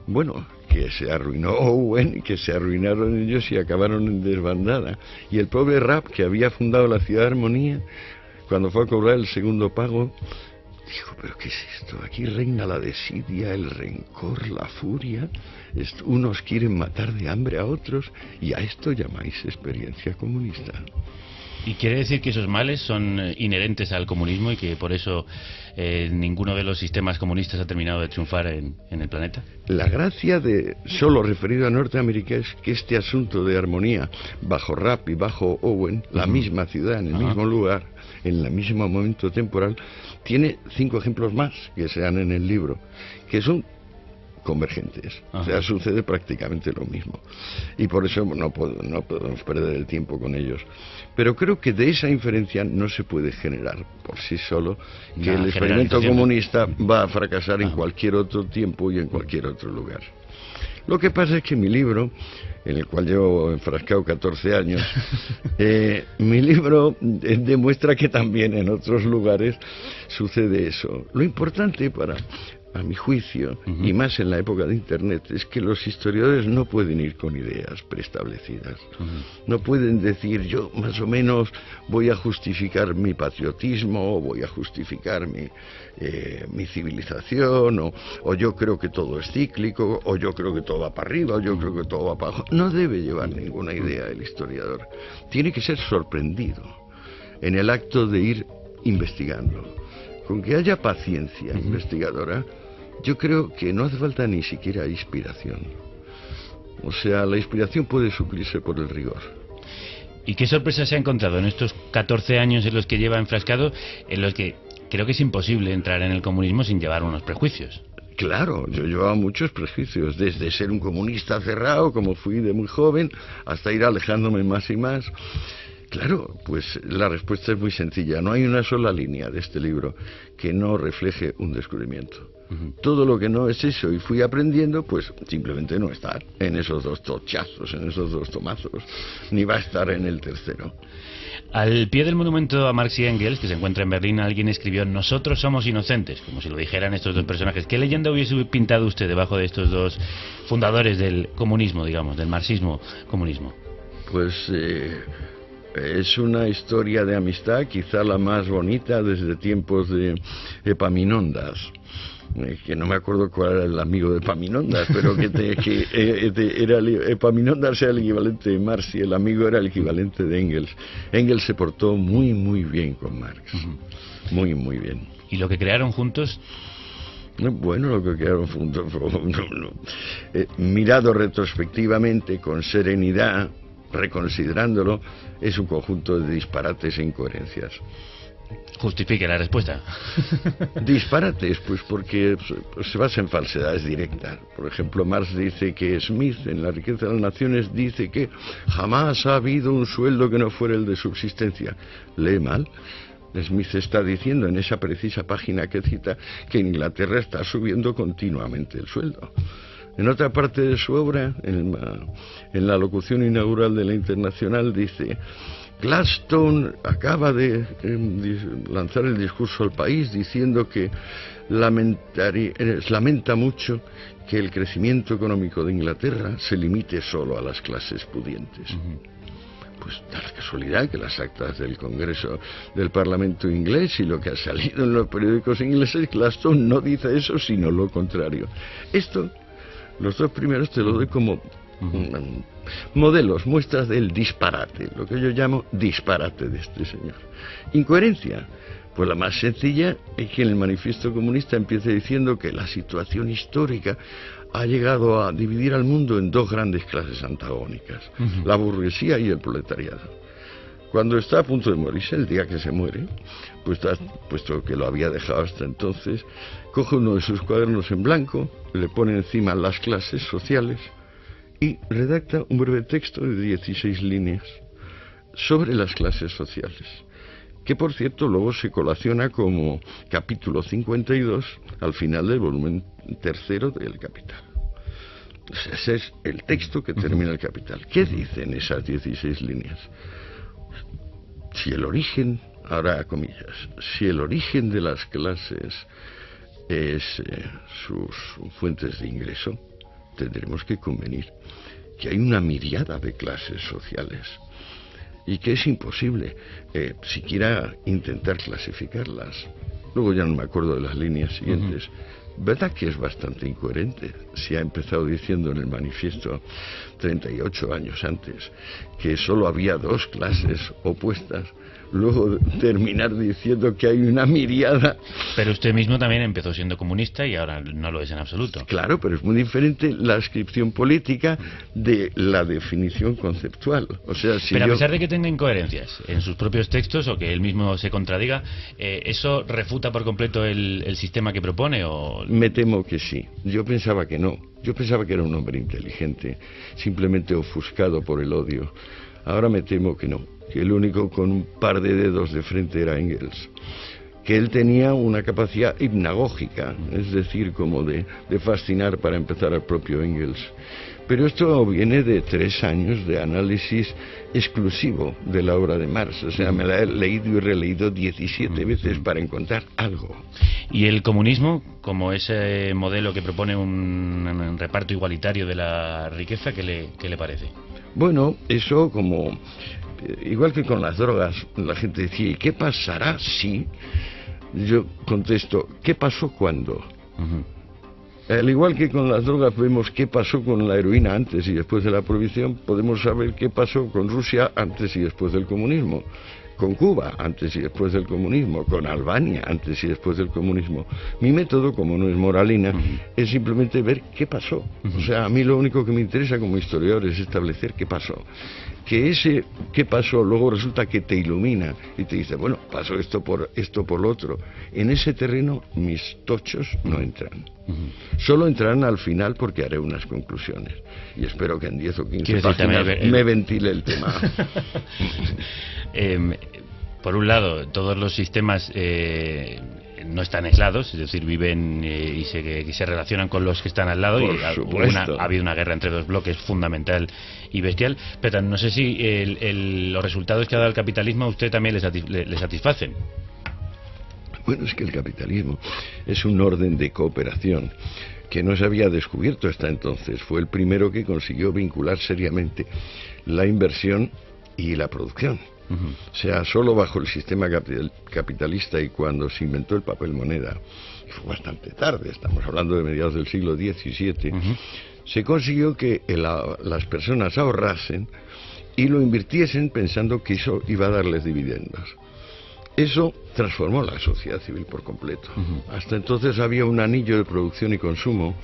Bueno, que se arruinó Owen, que se arruinaron ellos y acabaron en desbandada. Y el pobre Rapp, que había fundado la Ciudad de Armonía, cuando fue a cobrar el segundo pago, dijo, ¿pero qué es esto? Aquí reina la desidia, el rencor, la furia. Unos quieren matar de hambre a otros, y a esto llamáis experiencia comunista. ¿Y quiere decir que esos males son inherentes al comunismo y que por eso ninguno de los sistemas comunistas ha terminado de triunfar en el planeta? La gracia de solo referido a Norteamérica es que este asunto de armonía bajo Rapp y bajo Owen, la misma ciudad, en el mismo lugar, en el mismo momento temporal, tiene 5 ejemplos más que se dan en el libro, que son convergentes. O sea, sucede prácticamente lo mismo, y por eso no podemos perder el tiempo con ellos. Pero creo que de esa inferencia no se puede generar por sí solo que el experimento comunista va a fracasar en cualquier otro tiempo y en cualquier otro lugar. Lo que pasa es que mi libro, en el cual llevo enfrascado 14 años, mi libro demuestra que también en otros lugares sucede eso. Lo importante a mi juicio, y más en la época de Internet, es que los historiadores no pueden ir con ideas preestablecidas. No pueden decir, yo más o menos voy a justificar mi patriotismo, o voy a justificar mi civilización, o yo creo que todo es cíclico, o yo creo que todo va para arriba, o yo creo que todo va para abajo. No debe llevar ninguna idea el historiador. Tiene que ser sorprendido en el acto de ir investigando. Con que haya paciencia investigadora, yo creo que no hace falta ni siquiera inspiración. O sea, la inspiración puede suplirse por el rigor. ¿Y qué sorpresa se ha encontrado en estos 14 años en los que lleva enfrascado, en los que creo que es imposible entrar en el comunismo sin llevar unos prejuicios? Claro, yo llevaba muchos prejuicios, desde ser un comunista cerrado, como fui de muy joven, hasta ir alejándome más y más. Claro, pues la respuesta es muy sencilla. No hay una sola línea de este libro que no refleje un descubrimiento. Todo lo que no es eso y fui aprendiendo, pues simplemente no está en esos 2 tochazos, en esos 2 tomazos, ni va a estar en el tercero. Al pie del monumento a Marx y Engels, que se encuentra en Berlín, alguien escribió: nosotros somos inocentes, como si lo dijeran estos 2 personajes. ¿Qué leyenda hubiese pintado usted debajo de estos 2 fundadores del comunismo, digamos, del marxismo-comunismo? Pues es una historia de amistad, quizá la más bonita desde tiempos de Epaminondas, que no me acuerdo cuál era el amigo de Epaminondas, pero Epaminondas era el equivalente de Marx y el amigo era el equivalente de Engels. Engels se portó muy muy bien con Marx, muy muy bien. ¿Y lo que crearon juntos? Bueno, lo que crearon juntos, mirado retrospectivamente, con serenidad, reconsiderándolo, es un conjunto de disparates e incoherencias. Justifique la respuesta. Disparates, pues porque se basa en falsedades directas. Por ejemplo, Marx dice que Smith, en La riqueza de las naciones, dice que jamás ha habido un sueldo que no fuera el de subsistencia. Lee mal. Smith está diciendo en esa precisa página que cita que en Inglaterra está subiendo continuamente el sueldo. En otra parte de su obra, en la locución inaugural de la Internacional, dice: Gladstone acaba de lanzar el discurso al país diciendo que lamenta mucho que el crecimiento económico de Inglaterra se limite solo a las clases pudientes. Pues da la casualidad que las actas del Congreso del Parlamento inglés y lo que ha salido en los periódicos ingleses, Gladstone no dice eso, sino lo contrario. Esto, los 2 primeros te lo doy como modelos, muestras del disparate, lo que yo llamo disparate de este señor. Incoherencia, pues la más sencilla es que en el Manifiesto Comunista empieza diciendo que la situación histórica ha llegado a dividir al mundo en 2 grandes clases antagónicas, la burguesía y el proletariado. Cuando está a punto de morirse, el día que se muere, pues puesto que lo había dejado hasta entonces, coge uno de sus cuadernos en blanco, le pone encima las clases sociales y redacta un breve texto de 16 líneas sobre las clases sociales, que por cierto luego se colaciona como capítulo 52 al final del volumen 3 del Capital. Ese es el texto que termina el Capital. ¿Qué dicen esas 16 líneas? Si el origen, ahora comillas, si el origen de las clases es sus fuentes de ingreso, tendremos que convenir que hay una miríada de clases sociales y que es imposible siquiera intentar clasificarlas. Luego ya no me acuerdo de las líneas siguientes. ¿Verdad que es bastante incoherente? Se ha empezado diciendo en el manifiesto 38 años antes que solo había dos clases opuestas, luego terminar diciendo que hay una miríada. Pero usted mismo también empezó siendo comunista y ahora no lo es en absoluto. Claro, pero es muy diferente la ascripción política de la definición conceptual. O sea, si pero a pesar de que tenga incoherencias en sus propios textos o que él mismo se contradiga, ¿eso refuta por completo el sistema que propone? ¿O? Me temo que sí. Yo pensaba que no. Yo pensaba que era un hombre inteligente, simplemente ofuscado por el odio. Ahora me temo que no, que el único con un par de dedos de frente era Engels, que él tenía una capacidad hipnagógica, es decir, como de fascinar para empezar al propio Engels. Pero esto viene de 3 años de análisis exclusivo de la obra de Marx. O sea, me la he leído y releído 17 veces para encontrar algo. ¿Y el comunismo, como ese modelo que propone un reparto igualitario de la riqueza, qué le parece? Bueno, eso como... igual que con las drogas, la gente decía, ¿y qué pasará si? Yo contesto, ¿qué pasó cuándo? Al igual que con las drogas vemos qué pasó con la heroína antes y después de la prohibición, podemos saber qué pasó con Rusia antes y después del comunismo, con Cuba antes y después del comunismo, con Albania antes y después del comunismo. Mi método, como no es moralina, es simplemente ver qué pasó. O sea, a mí lo único que me interesa como historiador es establecer qué pasó. Que ese qué pasó luego resulta que te ilumina y te dice, bueno, pasó esto por lo otro. En ese terreno mis tochos no entran. Solo entrarán al final porque haré unas conclusiones. Y espero que en 10 o 15 páginas me ventile el tema. Por un lado, todos los sistemas no están aislados, es decir, viven y se relacionan con los que están al lado. Ha habido una guerra entre dos bloques fundamental y bestial, pero no sé si los resultados que ha dado el capitalismo a usted también le satisfacen. Bueno, es que el capitalismo es un orden de cooperación que no se había descubierto hasta entonces. Fue el primero que consiguió vincular seriamente la inversión y la producción. O sea, solo bajo el sistema capitalista y cuando se inventó el papel moneda, y fue bastante tarde, estamos hablando de mediados del siglo XVII, se consiguió que las personas ahorrasen y lo invirtiesen pensando que eso iba a darles dividendos. Eso transformó la sociedad civil por completo. Hasta entonces había un anillo de producción y consumo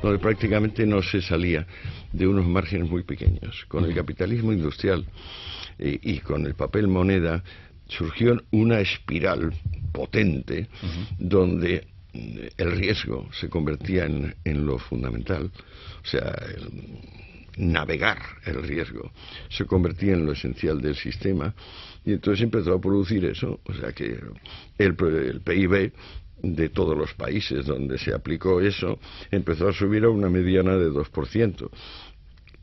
donde prácticamente no se salía de unos márgenes muy pequeños. Con el capitalismo industrial y con el papel moneda surgió una espiral potente donde el riesgo se convertía en lo fundamental. O sea, navegar el riesgo se convertía en lo esencial del sistema y entonces empezó a producir eso. O sea que el PIB de todos los países donde se aplicó eso empezó a subir a una mediana de 2%.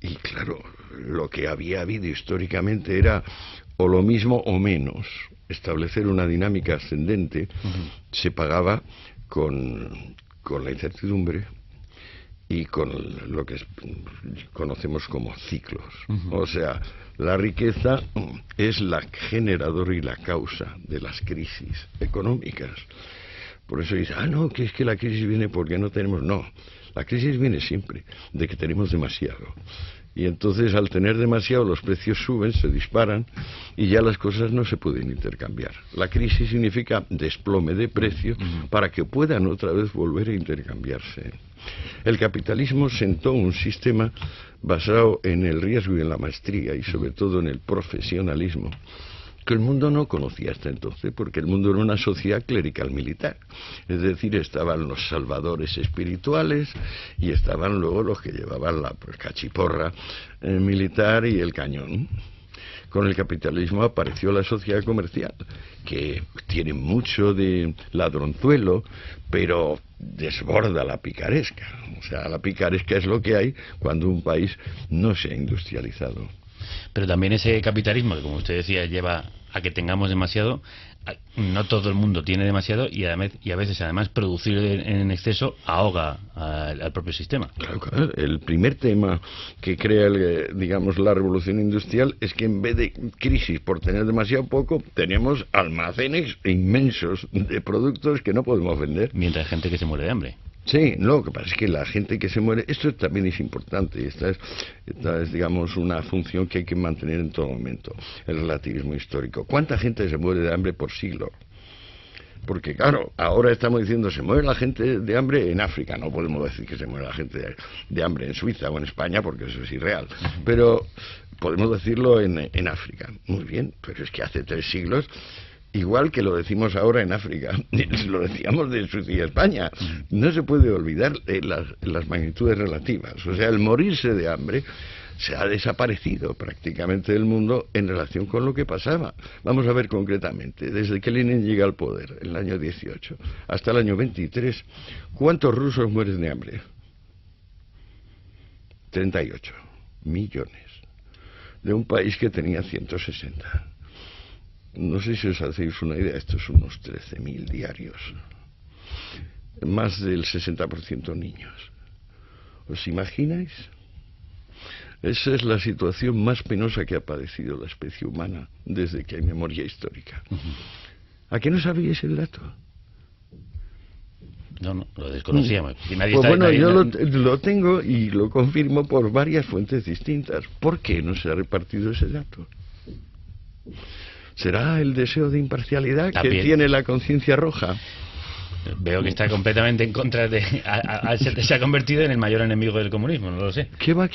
Y claro, lo que había habido históricamente era o lo mismo o menos. Establecer una dinámica ascendente se pagaba con la incertidumbre y con lo que conocemos como ciclos. O sea, la riqueza es la generadora y la causa de las crisis económicas. Por eso dice, no, que es que la crisis viene porque no tenemos... No, la crisis viene siempre de que tenemos demasiado. Y entonces al tener demasiado los precios suben, se disparan y ya las cosas no se pueden intercambiar. La crisis significa desplome de precio para que puedan otra vez volver a intercambiarse. El capitalismo sentó un sistema basado en el riesgo y en la maestría y sobre todo en el profesionalismo que el mundo no conocía hasta entonces, porque el mundo era una sociedad clerical militar. Es decir, estaban los salvadores espirituales y estaban luego los que llevaban la cachiporra militar y el cañón. Con el capitalismo apareció la sociedad comercial, que tiene mucho de ladronzuelo, pero desborda la picaresca. O sea, la picaresca es lo que hay cuando un país no se ha industrializado. Pero también ese capitalismo, que como usted decía, lleva a que tengamos demasiado. No todo el mundo tiene demasiado y a veces además producir en exceso ahoga al propio sistema. Claro. El primer tema que crea digamos la revolución industrial es que en vez de crisis por tener demasiado poco, tenemos almacenes inmensos de productos que no podemos vender. Mientras hay gente que se muere de hambre. Sí, no, lo que pasa es que la gente que se muere, esto también es importante, esta es, digamos, una función que hay que mantener en todo momento, el relativismo histórico. ¿Cuánta gente se muere de hambre por siglo? Porque claro, ahora estamos diciendo se muere la gente de hambre en África, no podemos decir que se muere la gente de hambre en Suiza o en España porque eso es irreal, pero podemos decirlo en África. Muy bien, pero es que hace 3 siglos... Igual que lo decimos ahora en África, lo decíamos de Suiza y España. No se puede olvidar las magnitudes relativas. O sea, el morirse de hambre se ha desaparecido prácticamente del mundo en relación con lo que pasaba. Vamos a ver concretamente, desde que Lenin llega al poder, en el año 18, hasta el año 23, ¿cuántos rusos mueren de hambre? 38 millones. De un país que tenía 160. No sé si os hacéis una idea, esto es unos 13.000 diarios. Más del 60% niños. ¿Os imagináis? Esa es la situación más penosa que ha padecido la especie humana desde que hay memoria histórica. ¿A qué no sabíais el dato? No, lo desconocíamos. Yo lo tengo y lo confirmo por varias fuentes distintas. ¿Por qué no se ha repartido ese dato? ¿Será el deseo de imparcialidad que tiene la conciencia roja? Veo que está completamente en contra de... se ha convertido en el mayor enemigo del comunismo, no lo sé. ¿Qué va?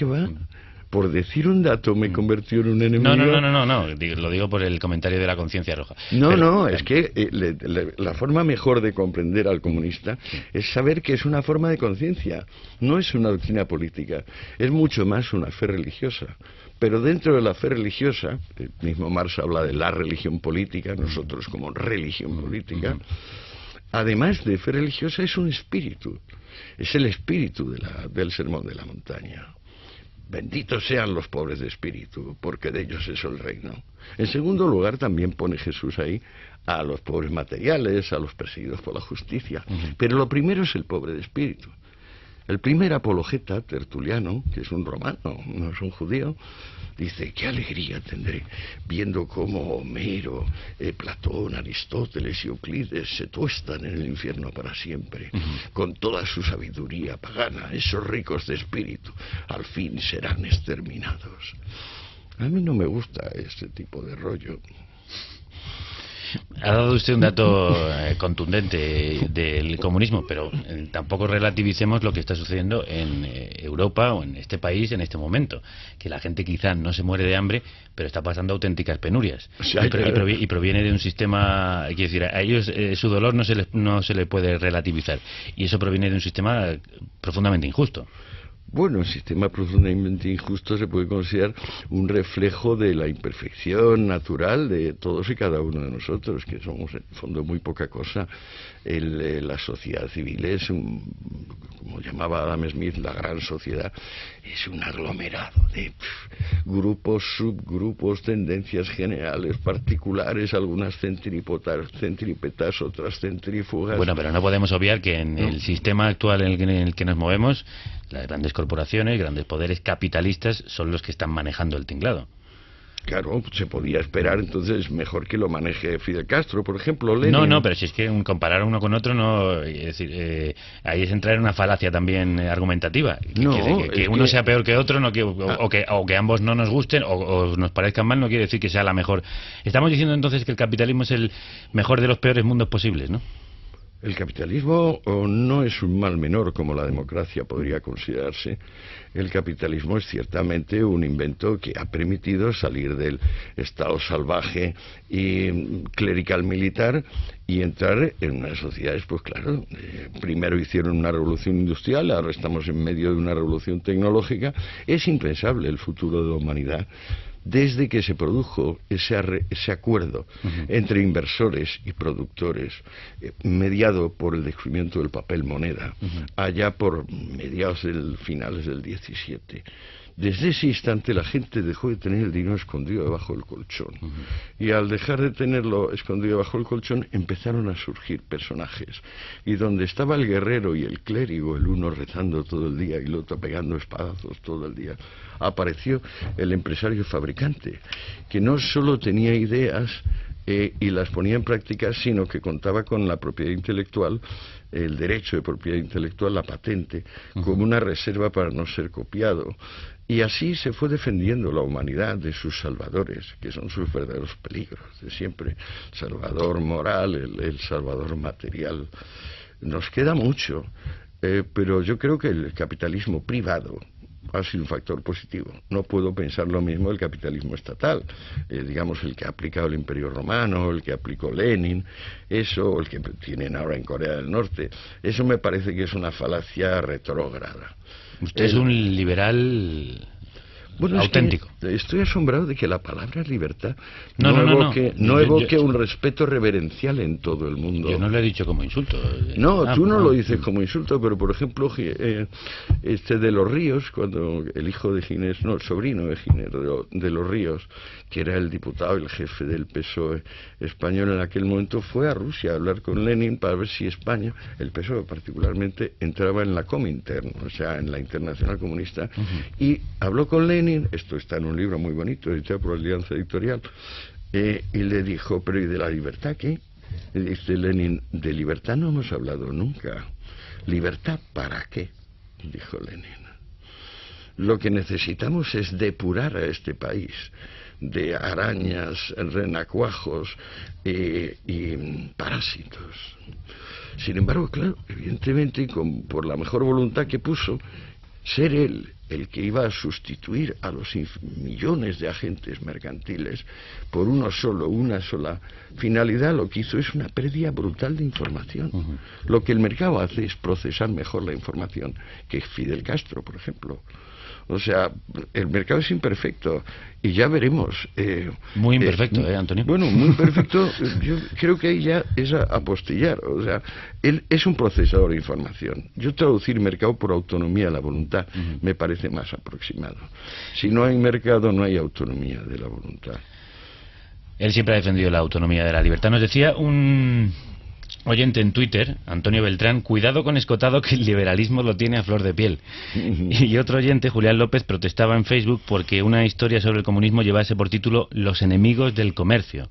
Por decir un dato me convirtió en un enemigo. No. Lo digo por el comentario de la conciencia roja. Es que la forma mejor de comprender al comunista es saber que es una forma de conciencia, no es una doctrina política, es mucho más una fe religiosa. Pero dentro de la fe religiosa, el mismo Marx habla de la religión política, nosotros como religión política, además de fe religiosa es un espíritu, es el espíritu del Sermón de la Montaña. Benditos sean los pobres de espíritu, porque de ellos es el reino. En segundo lugar, también pone Jesús ahí a los pobres materiales, a los perseguidos por la justicia. Pero lo primero es el pobre de espíritu. El primer apologeta, Tertuliano, que es un romano, no es un judío, dice, qué alegría tendré viendo cómo Homero, Platón, Aristóteles y Euclides se tuestan en el infierno para siempre, con toda su sabiduría pagana. Esos ricos de espíritu al fin serán exterminados. A mí no me gusta este tipo de rollo. Ha dado usted un dato contundente del comunismo, pero tampoco relativicemos lo que está sucediendo en Europa o en este país en este momento, que la gente quizá no se muere de hambre, pero está pasando auténticas penurias. Sí, y proviene de un sistema, quiero decir, a ellos su dolor no se le puede relativizar, y eso proviene de un sistema profundamente injusto. Bueno, el sistema profundamente injusto se puede considerar un reflejo de la imperfección natural de todos y cada uno de nosotros, que somos en el fondo muy poca cosa. La sociedad civil es como llamaba Adam Smith, la gran sociedad, es un aglomerado de grupos, subgrupos, tendencias generales, particulares, algunas centrípetas, otras centrífugas. Bueno, pero no podemos obviar que en el sistema actual en el que nos movemos, las grandes corporaciones, grandes poderes capitalistas son los que están manejando el tinglado. Claro, se podía esperar, entonces mejor que lo maneje Fidel Castro, por ejemplo, Lenin. No, pero si es que comparar uno con otro, no, es decir, ahí es entrar en una falacia también argumentativa. Que uno sea peor que otro, o que ambos no nos gusten o nos parezcan mal, no quiere decir que sea la mejor. Estamos diciendo entonces que el capitalismo es el mejor de los peores mundos posibles, ¿no? El capitalismo no es un mal menor como la democracia podría considerarse. El capitalismo es ciertamente un invento que ha permitido salir del estado salvaje y clerical militar y entrar en unas sociedades, pues claro, primero hicieron una revolución industrial, ahora estamos en medio de una revolución tecnológica. Es impensable el futuro de la humanidad desde que se produjo ese acuerdo entre inversores y productores, mediado por el descubrimiento del papel moneda, allá por finales del 17. Desde ese instante la gente dejó de tener el dinero escondido debajo del colchón. Y al dejar de tenerlo escondido debajo del colchón, empezaron a surgir personajes. Y donde estaba el guerrero y el clérigo, el uno rezando todo el día y el otro pegando espadazos todo el día, apareció el empresario fabricante, que no solo tenía ideas y las ponía en práctica, sino que contaba con la propiedad intelectual, el derecho de propiedad intelectual, la patente, como una reserva para no ser copiado. Y así se fue defendiendo la humanidad de sus salvadores, que son sus verdaderos peligros de siempre. Salvador moral, el salvador material. Nos queda mucho, pero yo creo que el capitalismo privado ha sido un factor positivo. No puedo pensar lo mismo del capitalismo estatal, digamos el que ha aplicado el Imperio Romano, el que aplicó Lenin, eso, o el que tienen ahora en Corea del Norte. Eso me parece que es una falacia retrógrada. Usted es un liberal auténtico. Estoy asombrado de que la palabra libertad no evoque un respeto reverencial en todo el mundo. Yo no lo he dicho como insulto. Tú no lo dices como insulto, pero por ejemplo de los Ríos, cuando el hijo de Ginés, el sobrino de Ginés de los Ríos, que era el diputado, el jefe del PSOE español en aquel momento, fue a Rusia a hablar con Lenin para ver si España, el PSOE particularmente, entraba en la Comintern, o sea, en la Internacional Comunista, y habló con Lenin, esto está en un libro muy bonito, editado por Alianza Editorial, y le dijo, pero ¿y de la libertad qué? Y dice Lenin, de libertad no hemos hablado nunca. ¿Libertad para qué? Dijo Lenin. Lo que necesitamos es depurar a este país de arañas, renacuajos y parásitos. Sin embargo, claro, evidentemente, por la mejor voluntad que puso, ser él el que iba a sustituir a los millones de agentes mercantiles por una sola finalidad, lo que hizo es una pérdida brutal de información. Lo que el mercado hace es procesar mejor la información que Fidel Castro, por ejemplo. O sea, el mercado es imperfecto y ya veremos. Muy imperfecto, Antonio. Bueno, muy imperfecto. Yo creo que ahí ya es apostillar. O sea, él es un procesador de información. Yo traducir mercado por autonomía de la voluntad me parece más aproximado. Si no hay mercado, no hay autonomía de la voluntad. Él siempre ha defendido la autonomía de la libertad. Nos decía un oyente en Twitter, Antonio Beltrán, cuidado con Escotado, que el liberalismo lo tiene a flor de piel. Y otro oyente, Julián López, protestaba en Facebook porque una historia sobre el comunismo llevase por título Los enemigos del comercio.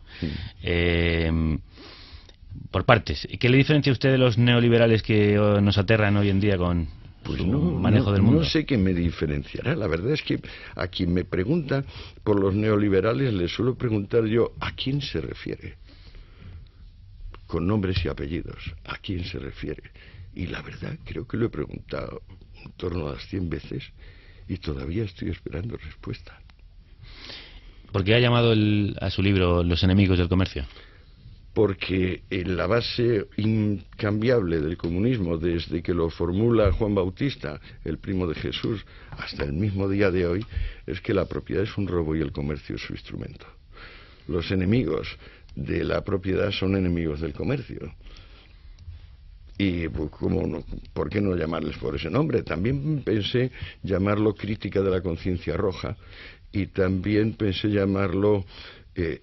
Por partes, ¿qué le diferencia a usted de los neoliberales que nos aterran hoy en día con su manejo del mundo? No sé qué me diferenciará. La verdad es que a quien me pregunta por los neoliberales le suelo preguntar yo ¿a quién se refiere? Con nombres y apellidos, ¿a quién se refiere? Y la verdad, creo que lo he preguntado en torno a las 100 veces y todavía estoy esperando respuesta. ¿Por qué ha llamado a su libro Los enemigos del comercio? Porque en la base incambiable del comunismo, desde que lo formula Juan Bautista, el primo de Jesús, hasta el mismo día de hoy, es que la propiedad es un robo y el comercio es su instrumento. Los enemigos de la propiedad son enemigos del comercio. Y ¿por qué no llamarles por ese nombre? También pensé llamarlo crítica de la conciencia roja y también pensé llamarlo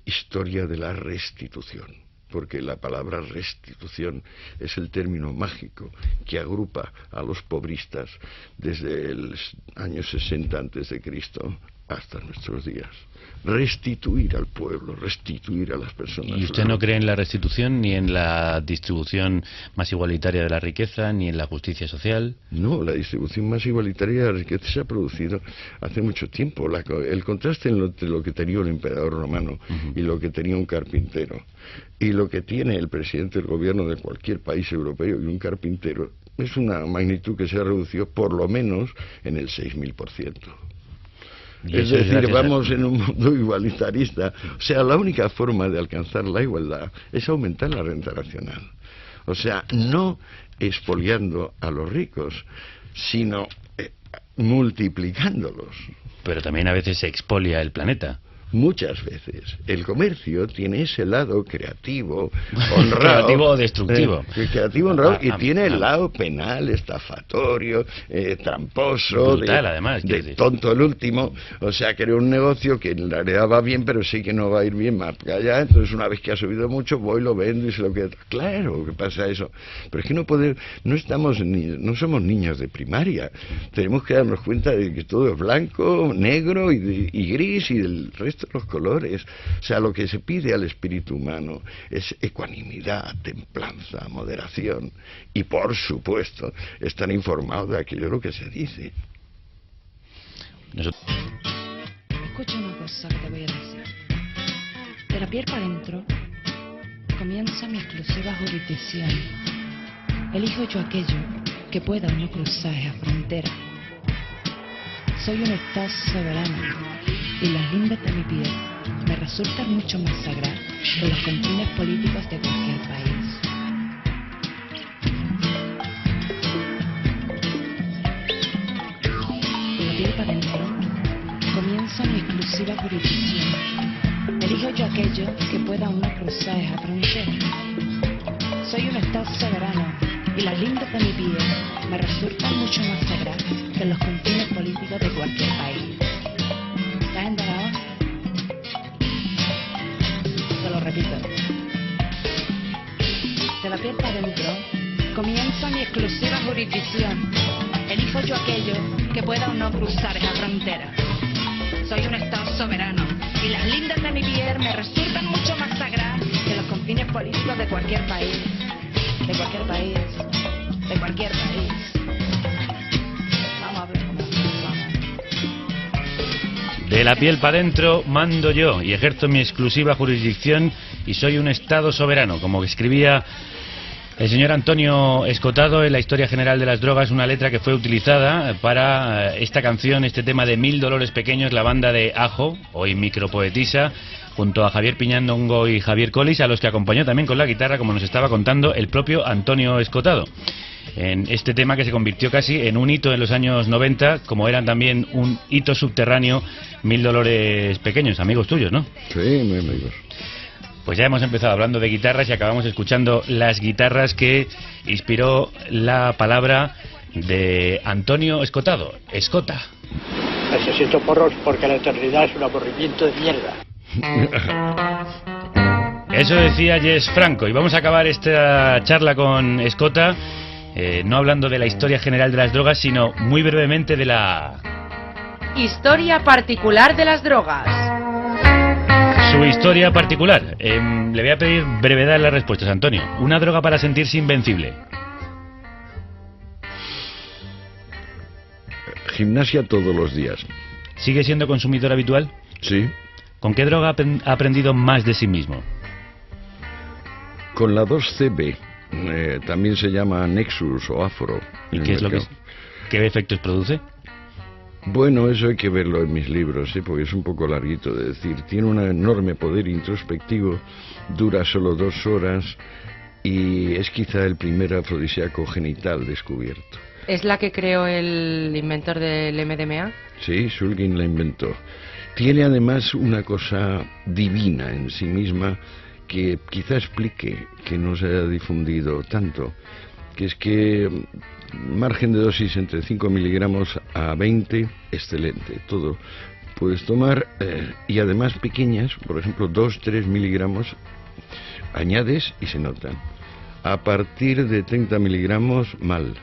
historia de la restitución, porque la palabra restitución es el término mágico que agrupa a los pobristas desde el año 60 a.C. hasta nuestros días. Restituir al pueblo, restituir a las personas. ¿Y usted no cree en la restitución, ni en la distribución más igualitaria de la riqueza, ni en la justicia social? No, la distribución más igualitaria de la riqueza se ha producido hace mucho tiempo. El contraste entre lo que tenía un emperador romano y lo que tenía un carpintero, y lo que tiene el presidente del gobierno de cualquier país europeo y un carpintero, es una magnitud que se ha reducido por lo menos en el 6000%. Es decir, vamos en un mundo igualitarista. O sea, la única forma de alcanzar la igualdad es aumentar la renta nacional. O sea, no expoliando a los ricos, sino multiplicándolos. Pero también a veces se expolia el planeta. Muchas veces. El comercio tiene ese lado creativo, honrado. Creativo o destructivo. Creativo, honrado, y tiene el lado penal, estafatorio, tramposo, brutal, además, de tonto el último. O sea, que era un negocio que en realidad va bien, pero sí que no va a ir bien más allá. Entonces, una vez que ha subido mucho, voy, lo vendo y se lo quedo. Claro que pasa eso. Pero es que no somos niños de primaria. Tenemos que darnos cuenta de que todo es blanco, negro y gris y del resto de los colores. O sea, lo que se pide al espíritu humano es ecuanimidad, templanza, moderación y, por supuesto, estar informado de aquello lo que se dice. Escucha una cosa que te voy a decir. De la piel para adentro comienza mi exclusiva jurisdicción. Elijo yo aquello que pueda o no cruzar esa frontera. Soy un estado soberano y las lindes de mi piel me resultan mucho más sagradas que los confines políticos de cualquier país. De la piel para adentro comienza mi exclusiva jurisdicción. Elijo yo aquello que pueda o no cruzar esa frontera. Soy un estado soberano y las lindes de mi piel me resultan mucho más sagradas que los confines políticos de cualquier país. ¿Te has enterado? Te lo repito. De la piel para adentro comienza mi exclusiva jurisdicción. Elijo yo aquello que pueda o no cruzar esa frontera. Soy un estado soberano y las lindes de mi piel me resultan mucho más sagradas que los confines políticos de cualquier país. De cualquier país. De cualquier país. Vamos a ver cómo vamos. De la piel para adentro mando yo y ejerzo mi exclusiva jurisdicción y soy un estado soberano, como escribía el señor Antonio Escotado en la Historia General de las Drogas, una letra que fue utilizada para esta canción, este tema de Mil Dolores Pequeños, la banda de Ajo, hoy micropoetisa, junto a Javier Piñandongo y Javier Colis, a los que acompañó también con la guitarra, como nos estaba contando el propio Antonio Escotado. En este tema que se convirtió casi en un hito en los años 90, como eran también un hito subterráneo, Mil Dolores Pequeños, amigos tuyos, ¿no? Sí, muy amigos. Pues ya hemos empezado hablando de guitarras y acabamos escuchando las guitarras que inspiró la palabra de Antonio Escotado, Escota. Necesito porros porque la eternidad es un aburrimiento de mierda. Eso decía Jess Franco, y vamos a acabar esta charla con Escota, no hablando de la historia general de las drogas, sino muy brevemente de la historia particular de las drogas. Su historia particular. Le voy a pedir brevedad en las respuestas, Antonio. Una droga para sentirse invencible. Gimnasia todos los días. ¿Sigue siendo consumidor habitual? Sí. ¿Con qué droga ha aprendido más de sí mismo? Con la 2CB. También se llama Nexus o Afro. ¿Y qué es lo que qué efectos produce? Bueno, eso hay que verlo en mis libros, porque es un poco larguito de decir. Tiene un enorme poder introspectivo, dura solo 2 horas y es quizá el primer afrodisíaco genital descubierto. ¿Es la que creó el inventor del MDMA? Sí, Shulgin la inventó. Tiene además una cosa divina en sí misma que quizá explique que no se haya difundido tanto, que es que margen de dosis entre 5 miligramos a 20, excelente, todo puedes tomar, y además pequeñas, por ejemplo 2-3 miligramos, añades y se notan. A partir de 30 miligramos, mal.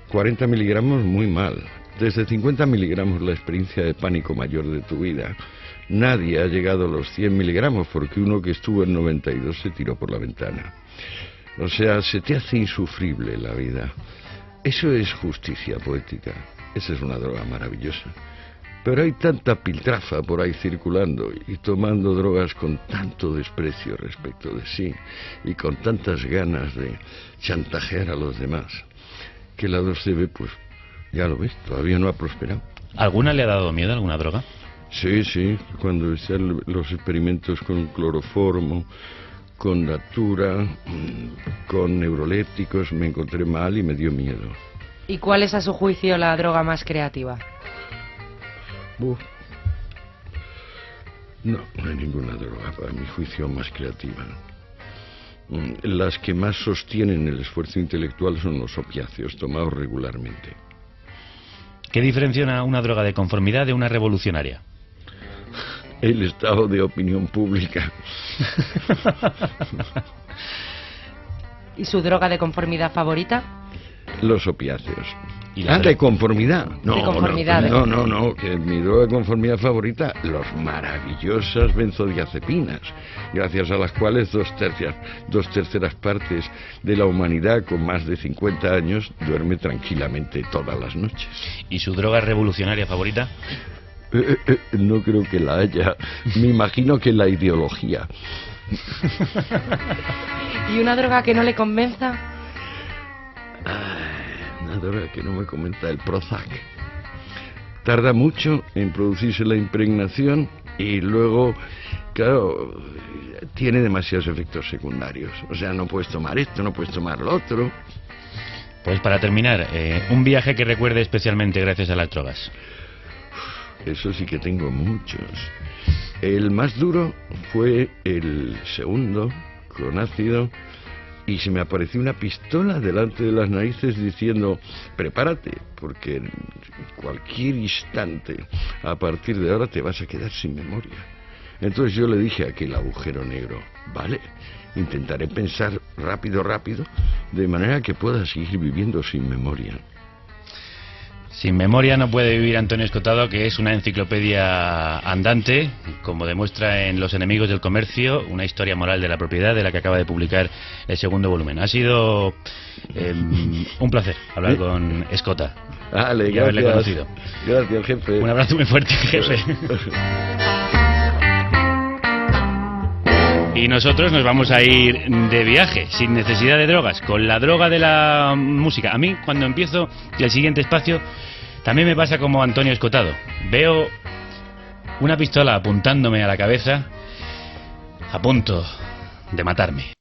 40 miligramos, muy mal. Desde 50 miligramos, la experiencia de pánico mayor de tu vida. Nadie ha llegado a los 100 miligramos porque uno que estuvo en 92 se tiró por la ventana. O sea, se te hace insufrible la vida. Eso es justicia poética. Esa es una droga maravillosa. Pero hay tanta piltrafa por ahí circulando y tomando drogas con tanto desprecio respecto de sí y con tantas ganas de chantajear a los demás, que la 2CB, pues, ya lo ves, todavía no ha prosperado. ¿Alguna le ha dado miedo a alguna droga? Sí, sí, cuando hicieron los experimentos con cloroformo, con datura, con neurolépticos, me encontré mal y me dio miedo. ¿Y cuál es a su juicio la droga más creativa? No, no hay ninguna droga, para mi juicio, más creativa. Las que más sostienen el esfuerzo intelectual son los opiáceos, tomados regularmente. ¿Qué diferencia una droga de conformidad de una revolucionaria? El estado de opinión pública. ¿Y su droga de conformidad favorita? Los opiáceos. ¿De conformidad? No, de conformidad. No, que mi droga de conformidad favorita, los maravillosas benzodiazepinas, gracias a las cuales dos terceras partes de la humanidad con más de 50 años duerme tranquilamente todas las noches. ¿Y su droga revolucionaria favorita? No creo que la haya. Me imagino que la ideología. ¿Y una droga que no le convenza? Una droga que no me convenza, el Prozac. Tarda mucho en producirse la impregnación y luego, claro, tiene demasiados efectos secundarios. O sea, no puedes tomar esto, no puedes tomar lo otro. Pues para terminar, un viaje que recuerde especialmente gracias a las drogas. Eso sí que tengo muchos. El más duro fue el segundo, con ácido, y se me apareció una pistola delante de las narices diciendo: prepárate, porque en cualquier instante, a partir de ahora, te vas a quedar sin memoria. Entonces yo le dije a aquel agujero negro: vale, intentaré pensar rápido, de manera que pueda seguir viviendo sin memoria. Sin memoria no puede vivir Antonio Escotado, que es una enciclopedia andante, como demuestra en Los enemigos del comercio, una historia moral de la propiedad, de la que acaba de publicar el segundo volumen. Ha sido un placer hablar con Escota. Vale, y haberle conocido. Gracias, jefe. Un abrazo muy fuerte, jefe. Y nosotros nos vamos a ir de viaje, sin necesidad de drogas, con la droga de la música. A mí, cuando empiezo el siguiente espacio, también me pasa como Antonio Escotado. Veo una pistola apuntándome a la cabeza, a punto de matarme.